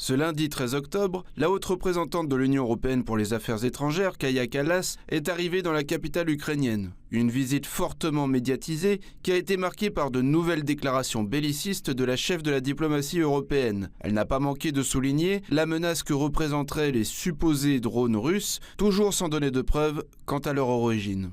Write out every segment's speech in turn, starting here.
Ce lundi 13 octobre, la haute représentante de l'Union européenne pour les affaires étrangères, Kaja Kallas, est arrivée dans la capitale ukrainienne. Une visite fortement médiatisée qui a été marquée par de nouvelles déclarations bellicistes de la chef de la diplomatie européenne. Elle n'a pas manqué de souligner la menace que représenteraient les supposés drones russes, toujours sans donner de preuves quant à leur origine.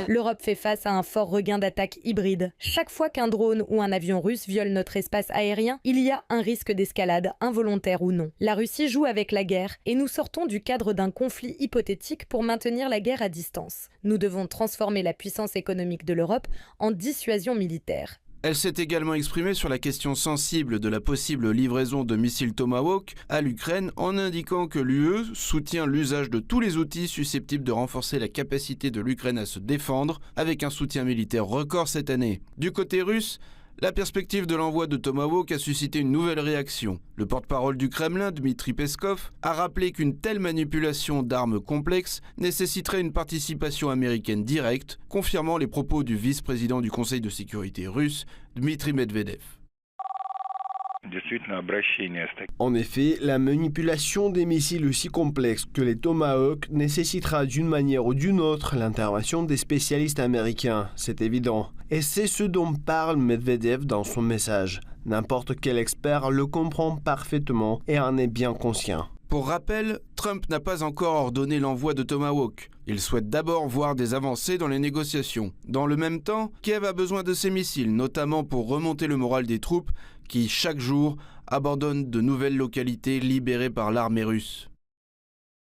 L'Europe fait face à un fort regain d'attaques hybrides. Chaque fois qu'un drone ou un avion russe viole notre espace aérien, il y a un risque d'escalade, involontaire ou non. La Russie joue avec la guerre et nous sortons du cadre d'un conflit hypothétique pour maintenir la guerre à distance. Nous devons transformer la puissance économique de l'Europe en dissuasion militaire. Elle s'est également exprimée sur la question sensible de la possible livraison de missiles Tomahawk à l'Ukraine en indiquant que l'UE soutient l'usage de tous les outils susceptibles de renforcer la capacité de l'Ukraine à se défendre avec un soutien militaire record cette année. Du côté russe, la perspective de l'envoi de Tomahawk a suscité une nouvelle réaction. Le porte-parole du Kremlin, Dmitri Peskov, a rappelé qu'une telle manipulation d'armes complexes nécessiterait une participation américaine directe, confirmant les propos du vice-président du Conseil de sécurité russe, Dmitri Medvedev. En effet, la manipulation des missiles aussi complexes que les Tomahawk nécessitera d'une manière ou d'une autre l'intervention des spécialistes américains, c'est évident. Et c'est ce dont parle Medvedev dans son message. N'importe quel expert le comprend parfaitement et en est bien conscient. Pour rappel, Trump n'a pas encore ordonné l'envoi de Tomahawk. Il souhaite d'abord voir des avancées dans les négociations. Dans le même temps, Kiev a besoin de ces missiles, notamment pour remonter le moral des troupes qui, chaque jour, abandonnent de nouvelles localités libérées par l'armée russe.